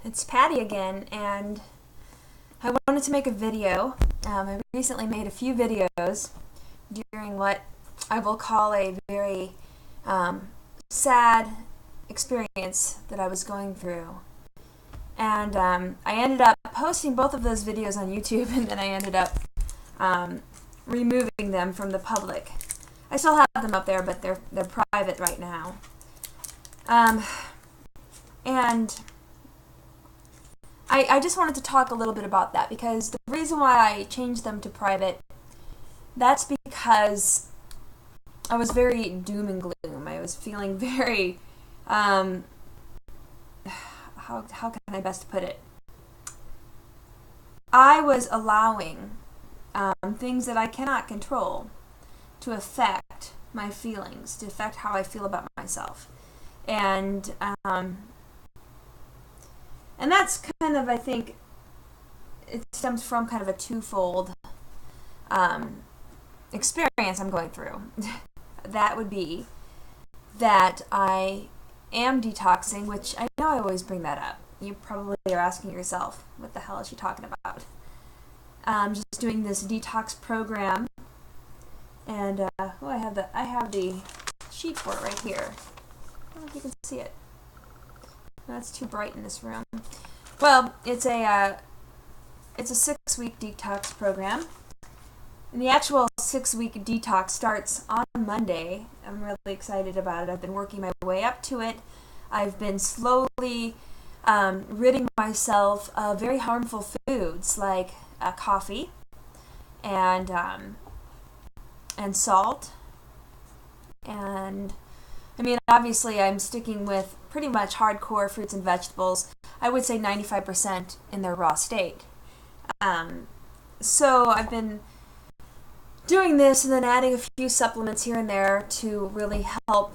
It's Patty again, and I wanted to make a video. I recently made a few videos during what I will call a very sad experience that I was going through. And I ended up posting both of those videos on YouTube, and then I ended up removing them from the public. I still have them up there, but they're private right now. And I just wanted to talk a little bit about that, because the reason why I changed them to private, that's because I was very doom and gloom. I was feeling very, how can I best put it? I was allowing things that I cannot control to affect my feelings, to affect how I feel about myself. And that's kind of, I think, it stems from kind of a twofold experience I'm going through. That would be that I am detoxing, which I know I always bring that up. You probably are asking yourself, what the hell is she talking about? Just doing this detox program, and I have the sheet for it right here. I don't know if you can see it. No, it's too bright in this room. Well, it's a 6-week detox program, and the actual 6-week detox starts on Monday. I'm really excited about it. I've been working my way up to it. I've been slowly ridding myself of very harmful foods like coffee and salt, and I mean, obviously I'm sticking with pretty much hardcore fruits and vegetables. I would say 95% in their raw state. So I've been doing this and then adding a few supplements here and there to really help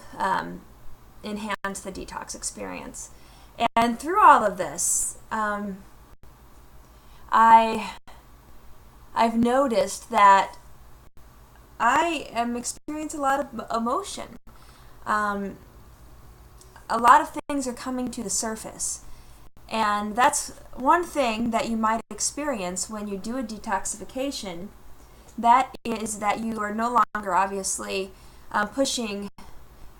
enhance the detox experience. And through all of this, I've noticed that I am experiencing a lot of emotion. A lot of things are coming to the surface, and that's one thing that you might experience when you do a detoxification. That is that you are no longer obviously pushing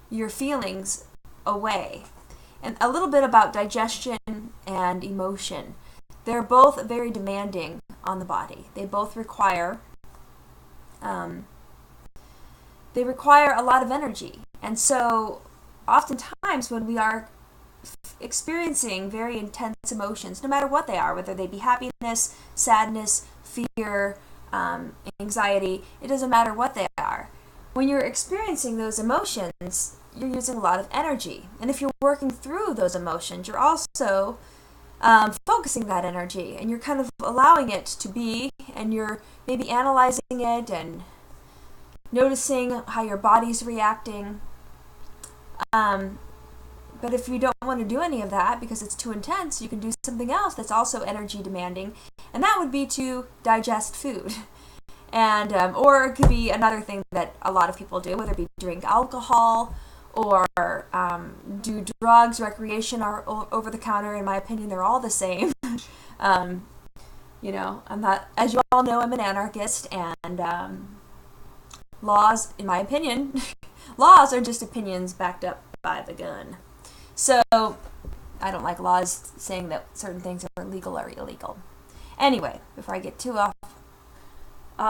your feelings away. And a little bit about digestion and emotion. They're both very demanding on the body. They both require a lot of energy. And so oftentimes when we are experiencing very intense emotions, no matter what they are, whether they be happiness, sadness, fear, anxiety, it doesn't matter what they are. When you're experiencing those emotions, you're using a lot of energy. And if you're working through those emotions, you're also focusing that energy, and you're kind of allowing it to be, and you're maybe analyzing it and noticing how your body's reacting. But if you don't want to do any of that because it's too intense, you can do something else that's also energy demanding, and that would be to digest food. And or it could be another thing that a lot of people do, whether it be drink alcohol or do drugs, recreation, or over the counter. In my opinion, they're all the same. You know, I'm not, as you all know, I'm an anarchist, and laws, in my opinion, laws are just opinions backed up by the gun. So I don't like laws saying that certain things are legal or illegal. Anyway, before I get too off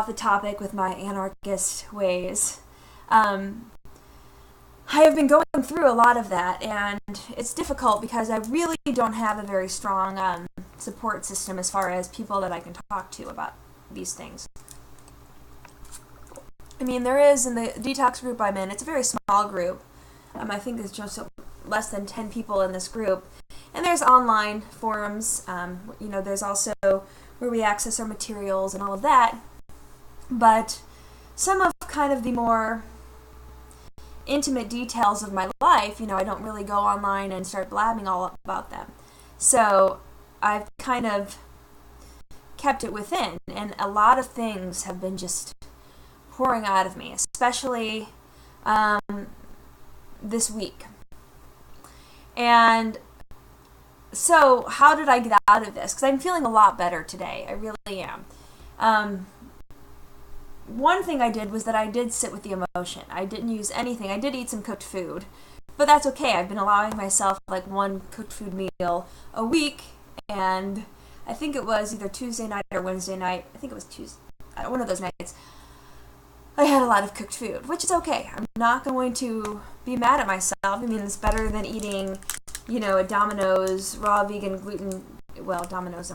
the topic with my anarchist ways, I have been going through a lot of that, and it's difficult because I really don't have a very strong support system as far as people that I can talk to about these things. I mean, there is in the detox group I'm in. It's a very small group. I think there's just less than 10 people in this group. And there's online forums. You know, there's also where we access our materials and all of that. But some of kind of the more intimate details of my life, you know, I don't really go online and start blabbing all about them. So I've kind of kept it within. And a lot of things have been just pouring out of me, especially this week. And So how did I get out of this? Because I'm feeling a lot better today. I really am. One thing I did was that I did sit with the emotion. I didn't use anything. I did eat some cooked food, but that's okay. I've been allowing myself like one cooked food meal a week, and I think it was either Tuesday night or Wednesday night. I think it was Tuesday. One of those nights. I had a lot of cooked food, which is okay. I'm not going to be mad at myself. I mean, it's better than eating, a Domino's raw vegan gluten. Well, Domino's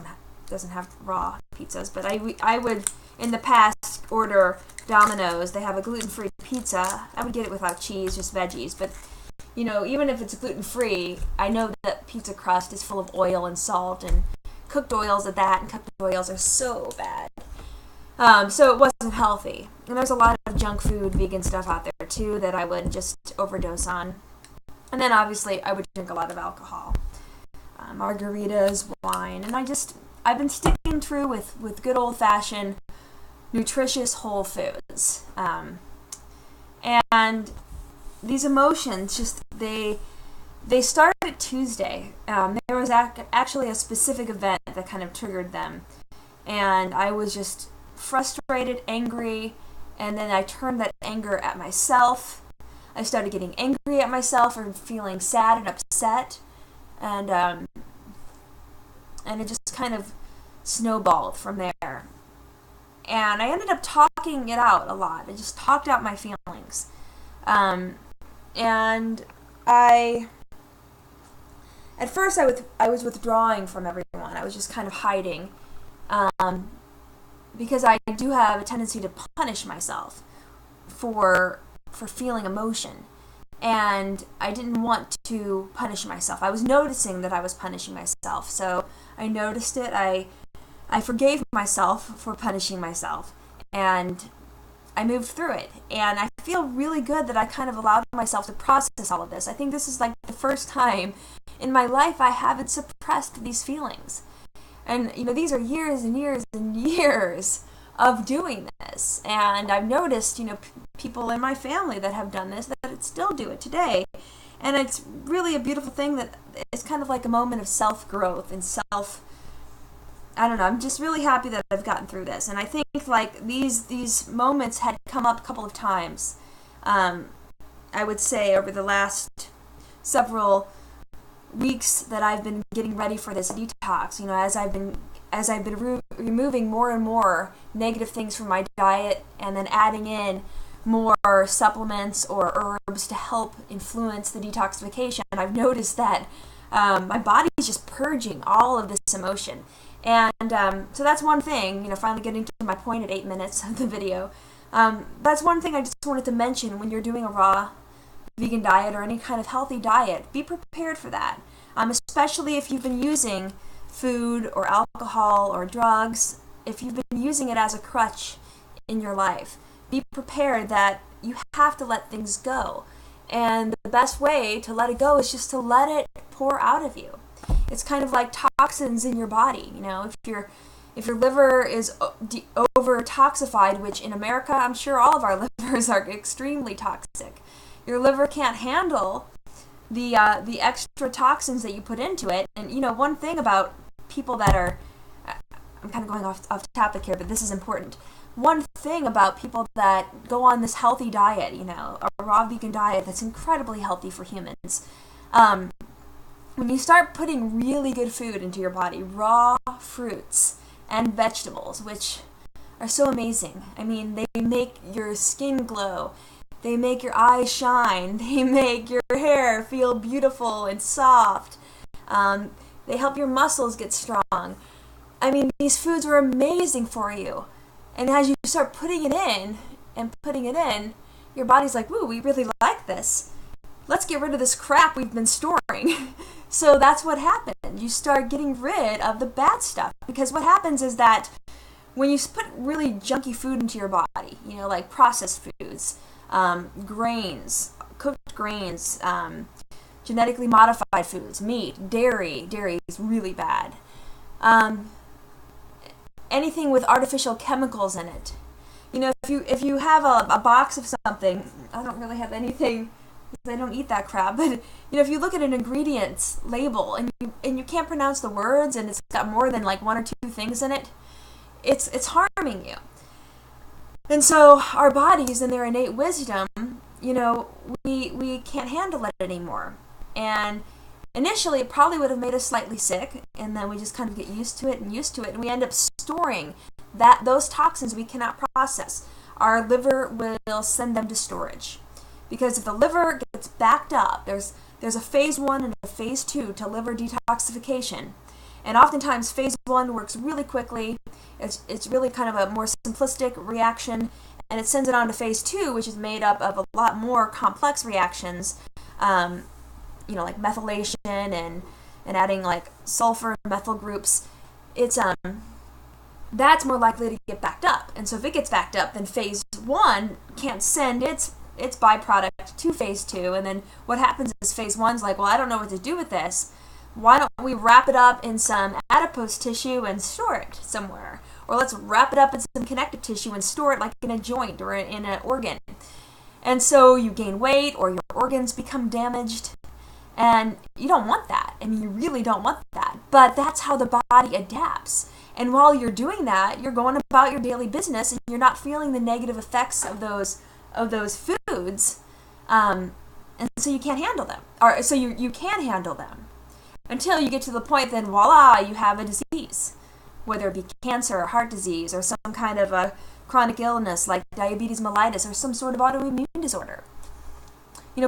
doesn't have raw pizzas, but I would in the past order Domino's. They have a gluten-free pizza. I would get it without cheese, just veggies. But even if it's gluten-free, I know that pizza crust is full of oil and salt and cooked oils at that, and cooked oils are so bad. So it wasn't healthy. And there's a lot of junk food, vegan stuff out there too that I would just overdose on. And then obviously I would drink a lot of alcohol. Margaritas, wine, and I've been sticking true with good old-fashioned nutritious whole foods. And these emotions they started Tuesday. There was actually a specific event that kind of triggered them. And I was just frustrated, angry, and then I turned that anger at myself. I started getting angry at myself and feeling sad and upset, and it just kind of snowballed from there. And I ended up talking it out a lot. I just talked out my feelings, and at first I was withdrawing from everyone. I was just kind of hiding. Because I do have a tendency to punish myself for feeling emotion. And I didn't want to punish myself. I was noticing that I was punishing myself. So I noticed it. I forgave myself for punishing myself. And I moved through it. And I feel really good that I kind of allowed myself to process all of this. I think this is like the first time in my life I haven't suppressed these feelings. And, these are years and years and years of doing this. And I've noticed, people in my family that have done this, that still do it today. And it's really a beautiful thing that it's kind of like a moment of self-growth and I'm just really happy that I've gotten through this. And I think, like, these moments had come up a couple of times, I would say, over the last several weeks that I've been getting ready for this detox, as I've been removing more and more negative things from my diet, and then adding in more supplements or herbs to help influence the detoxification, I've noticed that my body's just purging all of this emotion. And so that's one thing, finally getting to my point at 8 minutes of the video. That's one thing I just wanted to mention. When you're doing a raw vegan diet or any kind of healthy diet, be prepared for that. Especially if you've been using food or alcohol or drugs, if you've been using it as a crutch in your life, be prepared that you have to let things go. And the best way to let it go is just to let it pour out of you. It's kind of like toxins in your body. If your liver is over toxified, which in America I'm sure all of our livers are extremely toxic. Your liver can't handle the extra toxins that you put into it. And one thing about people that are, I'm kind of going off topic here, but this is important. One thing about people that go on this healthy diet, a raw vegan diet that's incredibly healthy for humans, when you start putting really good food into your body, raw fruits and vegetables, which are so amazing. I mean, they make your skin glow. They make your eyes shine. They make your hair feel beautiful and soft. They help your muscles get strong. I mean, these foods are amazing for you. And as you start putting it in, your body's like, "Woo, we really like this. Let's get rid of this crap we've been storing." So that's what happened. You start getting rid of the bad stuff. Because what happens is that when you put really junky food into your body, like processed foods, grains, cooked grains, genetically modified foods, meat, dairy is really bad. Anything with artificial chemicals in it. If you have a box of something, I don't really have anything I don't eat that crap. But if you look at an ingredients label and you can't pronounce the words and it's got more than like one or two things in it, it's harming you. And so our bodies and their innate wisdom, we can't handle it anymore. And initially it probably would have made us slightly sick, and then we just kind of get used to it, and we end up storing those toxins we cannot process. Our liver will send them to storage. Because if the liver gets backed up, there's a phase 1 and a phase 2 to liver detoxification. And oftentimes phase 1 works really quickly. It's really kind of a more simplistic reaction, and it sends it on to phase 2, which is made up of a lot more complex reactions, like methylation and adding like sulfur and methyl groups. It's that's more likely to get backed up. And so if it gets backed up, then phase 1 can't send its byproduct to phase 2, and then what happens is phase 1's like, well, I don't know what to do with this. Why don't we wrap it up in some adipose tissue and store it somewhere? Or let's wrap it up in some connective tissue and store it like in a joint or in an organ. And so you gain weight or your organs become damaged, and you don't want that. I mean, you really don't want that. But that's how the body adapts. And while you're doing that, you're going about your daily business and you're not feeling the negative effects of those foods, and so you can't handle them. Or so you can handle them. Until you get to the point, then voila, you have a disease, whether it be cancer or heart disease or some kind of a chronic illness like diabetes mellitus or some sort of autoimmune disorder.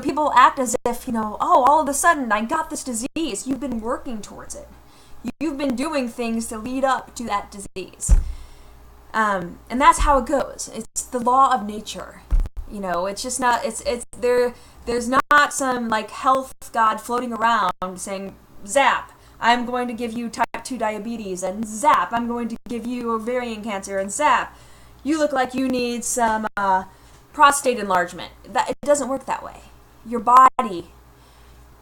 People act as if, all of a sudden I got this disease. You've been working towards it. You've been doing things to lead up to that disease. And that's how it goes. It's the law of nature. It's just not, there's not some like health god floating around saying, zap, I'm going to give you type 2 diabetes, and zap, I'm going to give you ovarian cancer, and zap, you look like you need some prostate enlargement. It doesn't work that way. Your body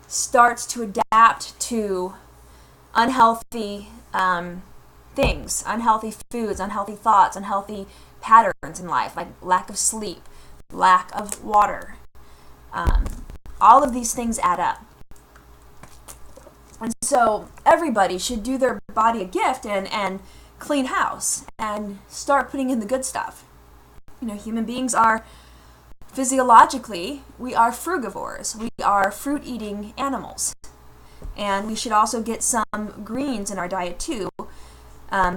starts to adapt to unhealthy things, unhealthy foods, unhealthy thoughts, unhealthy patterns in life, like lack of sleep, lack of water. All of these things add up. And so everybody should do their body a gift and clean house and start putting in the good stuff. Human beings are physiologically, we are frugivores. We are fruit-eating animals. And we should also get some greens in our diet too.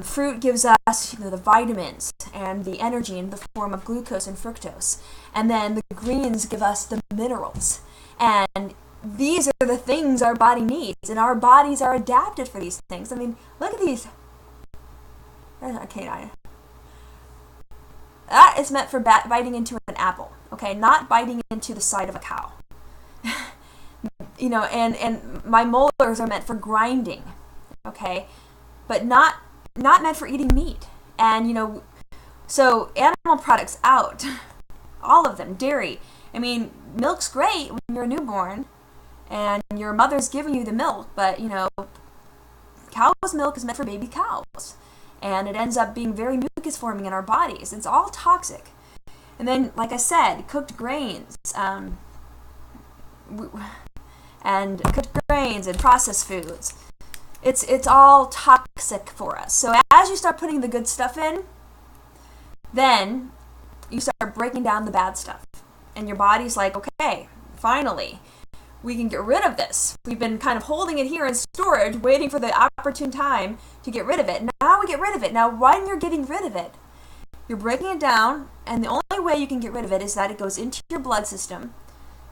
Fruit gives us the vitamins and the energy in the form of glucose and fructose. And then the greens give us the minerals. And these are the things our body needs, and our bodies are adapted for these things. I mean, look at these. There's a canine. That is meant for biting into an apple, okay? Not biting into the side of a cow. And my molars are meant for grinding, okay? But not meant for eating meat. And, so animal products out. All of them. Dairy. I mean, milk's great when you're a newborn and your mother's giving you the milk, but, cow's milk is meant for baby cows. And it ends up being very mucus forming in our bodies. It's all toxic. And then, like I said, cooked grains, and processed foods. It's all toxic for us. So as you start putting the good stuff in, then you start breaking down the bad stuff. And your body's like, okay, finally, we can get rid of this. We've been kind of holding it here in storage, waiting for the opportune time to get rid of it. Now we get rid of it. Now, when you're getting rid of it, you're breaking it down, and the only way you can get rid of it is that it goes into your blood system,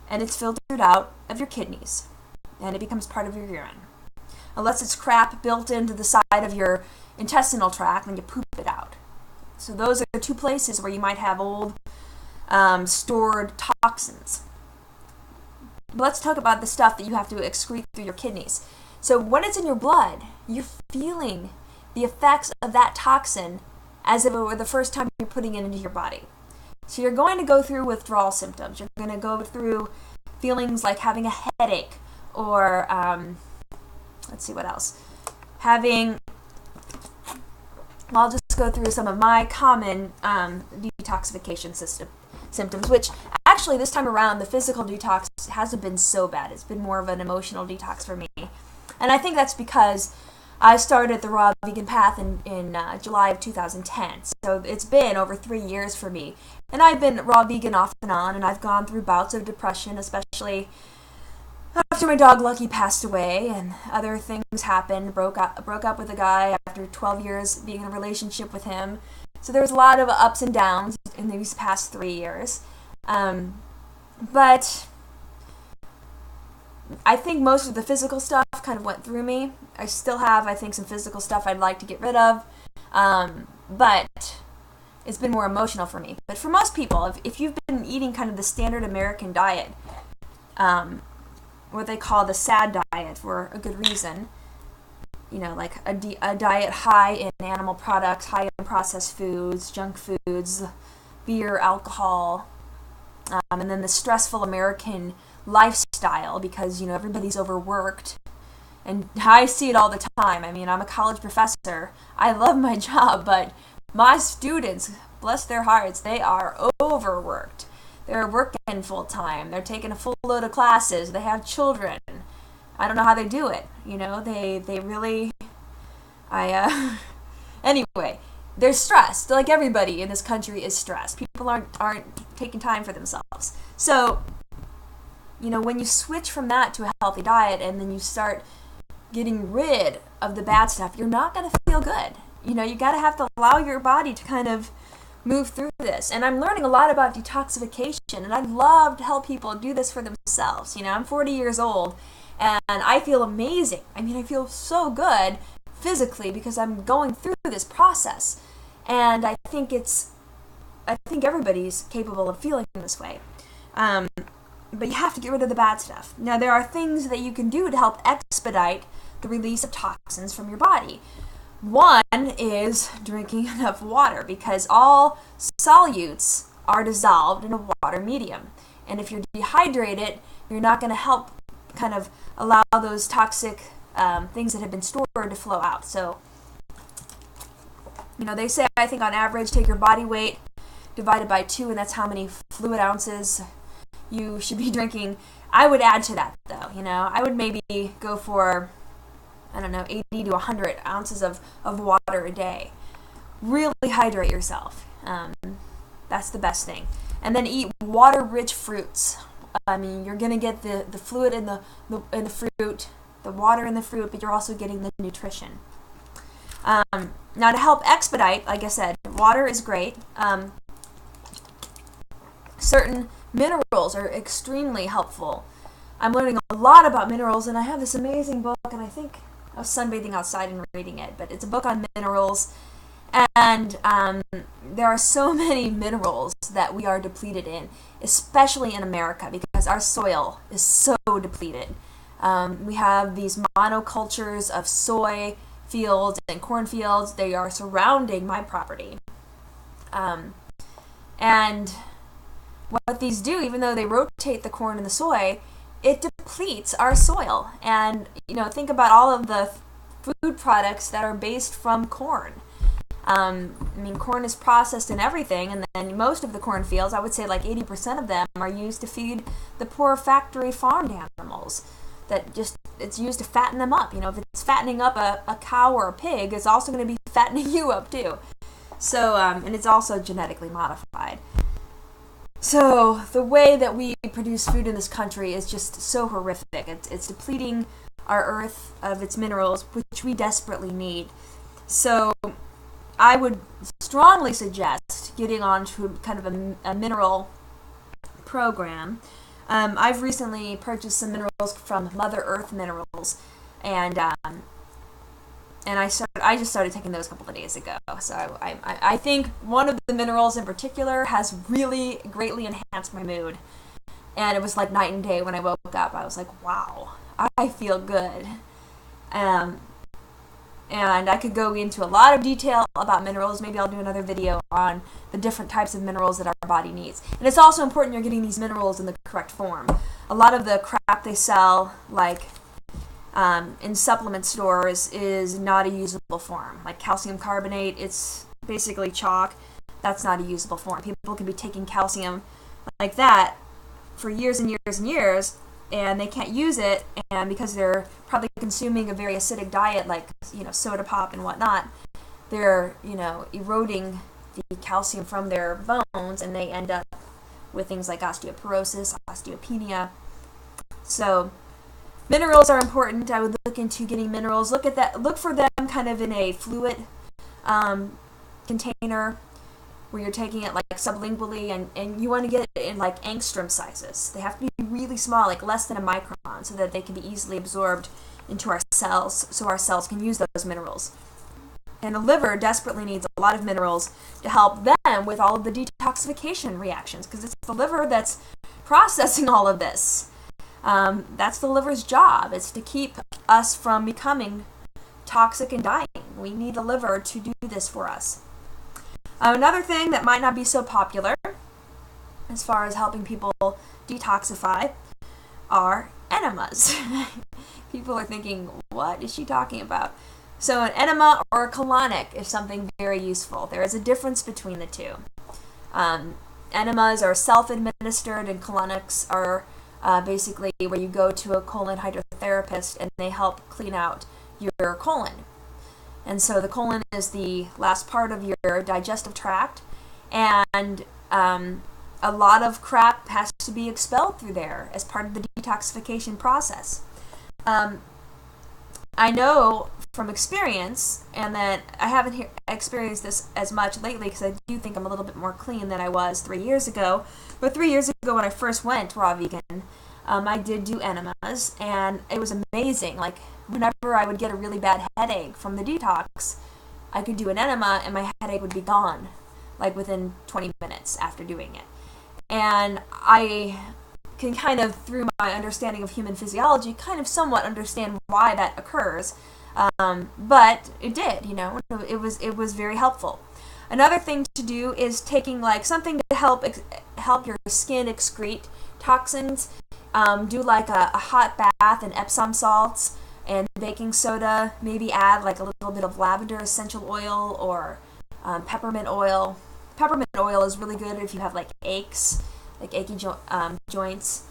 and it's filtered out of your kidneys, and it becomes part of your urine. Unless it's crap built into the side of your intestinal tract, then you poop it out. So those are the two places where you might have old stored toxins. But let's talk about the stuff that you have to excrete through your kidneys. So when it's in your blood, you're feeling the effects of that toxin as if it were the first time you're putting it into your body. So you're going to go through withdrawal symptoms. You're going to go through feelings like having a headache or, let's see what else. I'll just go through some of my common detoxification symptoms, which actually this time around the physical detox detox hasn't been so bad. It's been more of an emotional detox for me. And I think that's because I started the raw vegan path in July of 2010. So it's been over 3 years for me. And I've been raw vegan off and on, and I've gone through bouts of depression, especially after my dog Lucky passed away and other things happened. Broke up with a guy after 12 years being in a relationship with him. So there was a lot of ups and downs in these past 3 years. But I think most of the physical stuff kind of went through me. I still have, I think, some physical stuff I'd like to get rid of. But it's been more emotional for me. But for most people, if you've been eating kind of the standard American diet, what they call the SAD diet for a good reason, you know, like a diet high in animal products, high in processed foods, junk foods, beer, alcohol, and then the stressful American lifestyle because, you know, everybody's overworked. And I see it all the time. I mean, I'm a college professor. I love my job, but my students, bless their hearts, they are overworked. They're working full time. They're taking a full load of classes. They have children. I don't know how they do it. You know, they really, anyway, they're stressed. Like everybody in this country is stressed. People aren't taking time for themselves. So, you know, when you switch from that to a healthy diet and then you start getting rid of the bad stuff, you're not going to feel good. You know, you got to have to allow your body to kind of move through this. And I'm learning a lot about detoxification, and I'd love to help people do this for themselves. You know, I'm 40 years old, and I feel amazing. I mean, I feel so good physically because I'm going through this process. And I think everybody's capable of feeling this way. But you have to get rid of the bad stuff. Now, there are things that you can do to help expedite the release of toxins from your body. One is drinking enough water because all solutes are dissolved in a water medium. And if you're dehydrated, you're not going to help kind of allow those toxic things that have been stored to flow out. So, you know, they say, I think on average, take your body weight divided by 2, and that's how many fluid ounces you should be drinking. I would add to that, though. You know, I would maybe go for, I don't know, 80 to 100 ounces of water a day. Really hydrate yourself. That's the best thing. And then eat water-rich fruits. I mean, you're going to get the fluid in the fruit, the water in the fruit, but you're also getting the nutrition. Now, to help expedite, like I said, water is great. Certain minerals are extremely helpful. I'm learning a lot about minerals, and I have this amazing book, and I think I was sunbathing outside and reading it, but it's a book on minerals, and there are so many minerals that we are depleted in, especially in America, because our soil is so depleted. We have these monocultures of soy fields and cornfields. They are surrounding my property. And what these do, even though they rotate the corn and the soy, it depletes our soil. And, you know, think about all of the food products that are based from corn. I mean, corn is processed in everything, and then most of the cornfields, I would say like 80% of them, are used to feed the poor factory farmed animals. It's used to fatten them up. You know, if it's fattening up a cow or a pig, it's also going to be fattening you up too. So, and it's also genetically modified. So the way that we produce food in this country is just so horrific. It's depleting our earth of its minerals, which we desperately need. So I would strongly suggest getting onto kind of a mineral program. I've recently purchased some minerals from Mother Earth Minerals, and I just started taking those a couple of days ago. So I think one of the minerals in particular has really greatly enhanced my mood. And it was like night and day when I woke up. I was like, wow, I feel good. And I could go into a lot of detail about minerals. Maybe I'll do another video on the different types of minerals that our body needs. And it's also important you're getting these minerals in the correct form. A lot of the crap they sell, like in supplement stores, is not a usable form. Like calcium carbonate, it's basically chalk. That's not a usable form. People can be taking calcium like that for years and years and years, and they can't use it, and because they're probably consuming a very acidic diet like, soda pop and whatnot, they're, eroding the calcium from their bones, and they end up with things like osteoporosis, osteopenia. So minerals are important. I would look into getting minerals. Look for them kind of in a fluid container where you're taking it like sublingually, and you want to get it in like angstrom sizes. They have to be really small, like less than a micron, so that they can be easily absorbed into our cells, so our cells can use those minerals. And the liver desperately needs a lot of minerals to help them with all of the detoxification reactions, because it's the liver that's processing all of this. That's the liver's job. It's to keep us from becoming toxic and dying. We need the liver to do this for us. Another thing that might not be so popular as far as helping people detoxify are enemas. People are thinking, what is she talking about? So an enema or a colonic is something very useful. There is a difference between the two. Enemas are self-administered, and colonics are basically where you go to a colon hydrotherapist and they help clean out your colon. And so the colon is the last part of your digestive tract, and a lot of crap has to be expelled through there as part of the detoxification process. I know from experience, and that I haven't experienced this as much lately because I do think I'm a little bit more clean than I was 3 years ago. But 3 years ago when I first went raw vegan, I did do enemas, and it was amazing. Like, whenever I would get a really bad headache from the detox, I could do an enema and my headache would be gone, like within 20 minutes after doing it. And I can kind of, through my understanding of human physiology, kind of somewhat understand why that occurs. But it did, it was very helpful. Another thing to do is taking like something to help your skin excrete toxins. Do like a hot bath in Epsom salts and baking soda. Maybe add like a little bit of lavender essential oil or peppermint oil. Peppermint oil is really good if you have like aches, like achy joints,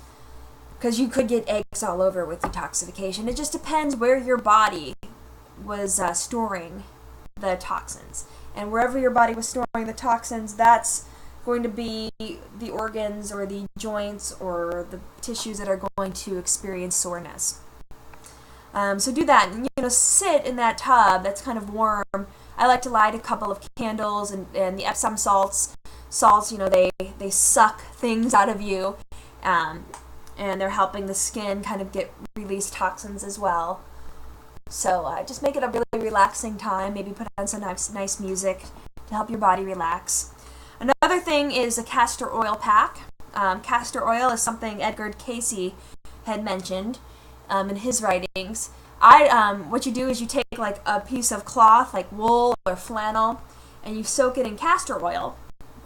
because you could get aches all over with detoxification. It just depends where your body was storing the toxins. And wherever your body was storing the toxins, that's going to be the organs or the joints or the tissues that are going to experience soreness. So do that, and sit in that tub that's kind of warm. I like to light a couple of candles, and the Epsom salts, they suck things out of you, and they're helping the skin kind of release toxins as well. So just make it a really relaxing time. Maybe put on some nice music to help your body relax. Another thing is a castor oil pack. Castor oil is something Edgar Cayce had mentioned in his writings. What you do is you take like a piece of cloth, like wool or flannel, and you soak it in castor oil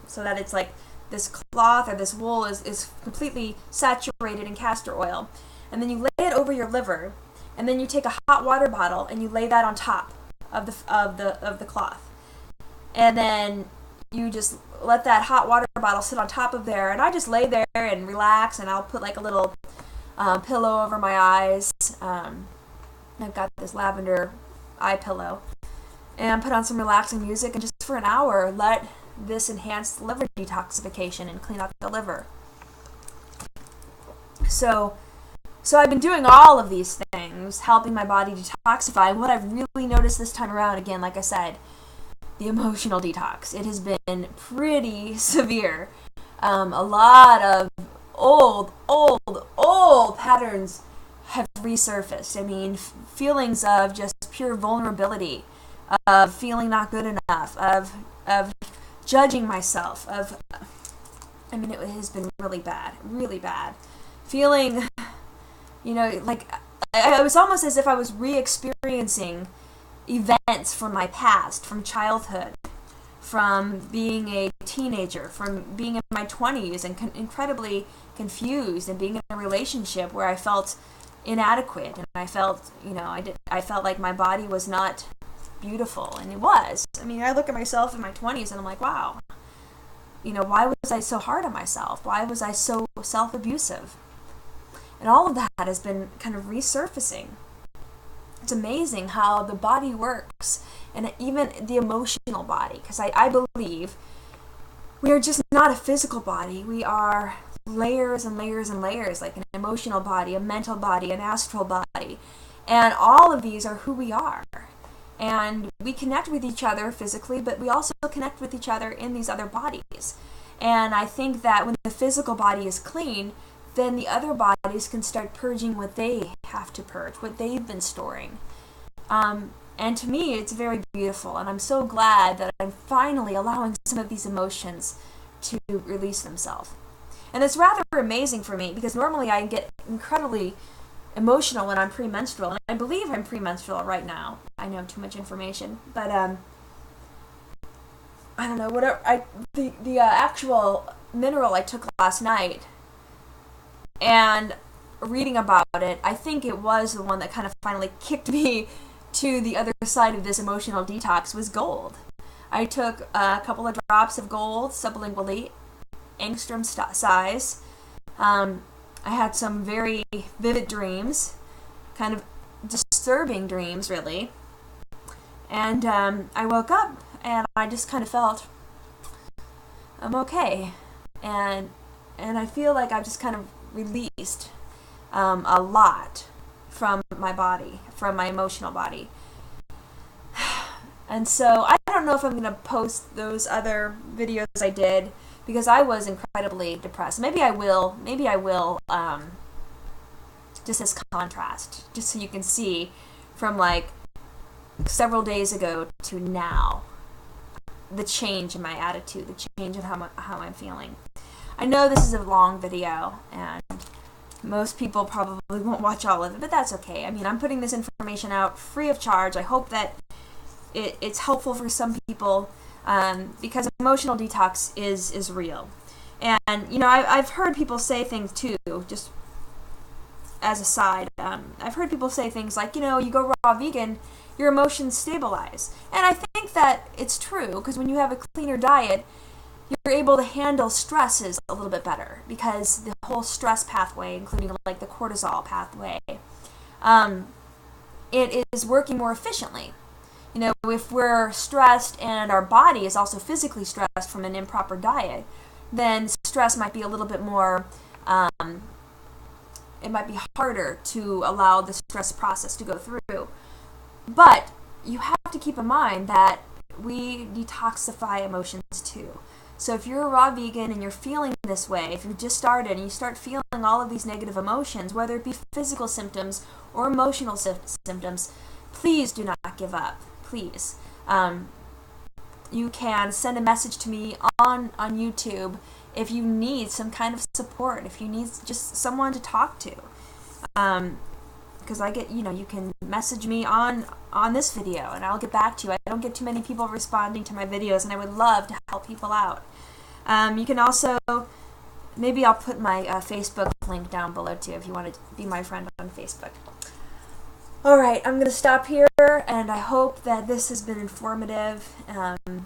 so that it's like this cloth or this wool is completely saturated in castor oil. And then you lay it over your liver, and then you take a hot water bottle and you lay that on top of the cloth. And then you just let that hot water bottle sit on top of there, and I just lay there and relax, and I'll put like a little pillow over my eyes. I've got this lavender eye pillow, and put on some relaxing music, and just for an hour let this enhance the liver detoxification and clean out the liver. So I've been doing all of these things, helping my body detoxify, and what I've really noticed this time around, again, like I said, the emotional detox. It has been pretty severe. A lot of old patterns have resurfaced. I mean, feelings of just pure vulnerability, of feeling not good enough, of judging myself, it has been really bad. Feeling, like, it was almost as if I was re-experiencing events from my past, from childhood, from being a teenager, from being in my 20s and incredibly confused, and being in a relationship where I felt inadequate, and I felt, I felt like my body was not beautiful, and it was. I look at myself in my 20s and I'm like, wow, why was I so hard on myself? Why was I so self-abusive? And all of that has been kind of resurfacing. It's amazing how the body works, and even the emotional body, because I believe we are just not a physical body. We are layers and layers and layers, like an emotional body, a mental body, an astral body. And all of these are who we are. And we connect with each other physically, but we also connect with each other in these other bodies. And I think that when the physical body is clean, then the other bodies can start purging what they have to purge, what they've been storing. And to me, it's very beautiful, and I'm so glad that I'm finally allowing some of these emotions to release themselves. And it's rather amazing for me, because normally I get incredibly emotional when I'm premenstrual, and I believe I'm premenstrual right now. I know too much information, but I don't know, the actual mineral I took last night, and reading about it, I think it was the one that kind of finally kicked me to the other side of this emotional detox, was gold. I took a couple of drops of gold sublingually, angstrom size. I had some very vivid dreams, kind of disturbing dreams, really. And I woke up and I just kind of felt I'm okay, and I feel like I've just kind of released a lot from my body, from my emotional body. And so I don't know if I'm going to post those other videos I did, because I was incredibly depressed. Maybe I will, just as contrast, just so you can see from like several days ago to now, the change in my attitude, the change in how I'm feeling. I know this is a long video, and most people probably won't watch all of it, but that's okay. I mean, I'm putting this information out free of charge. I hope that it's helpful for some people, because emotional detox is real. And, I've heard people say things too, just as a side. I've heard people say things like, you go raw vegan, your emotions stabilize. And I think that it's true, because when you have a cleaner diet, you're able to handle stresses a little bit better, because the whole stress pathway, including like the cortisol pathway, it is working more efficiently. If we're stressed and our body is also physically stressed from an improper diet, then stress might be a little bit more, it might be harder to allow the stress process to go through. But you have to keep in mind that we detoxify emotions too. So if you're a raw vegan and you're feeling this way, if you just started and you start feeling all of these negative emotions, whether it be physical symptoms or emotional symptoms, please do not give up. Please. You can send a message to me on YouTube if you need some kind of support, if you need just someone to talk to. Because I get, you can message me on this video and I'll get back to you. I don't get too many people responding to my videos, and I would love to help people out. You can also, maybe I'll put my Facebook link down below too if you want to be my friend on Facebook. Alright, I'm going to stop here, and I hope that this has been informative, and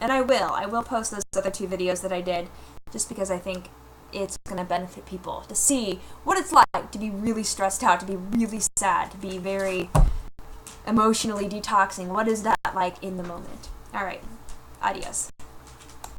I will post those other 2 videos that I did, just because I think it's going to benefit people to see what it's like to be really stressed out, to be really sad, to be very emotionally detoxing. What is that like in the moment? Alright, adios.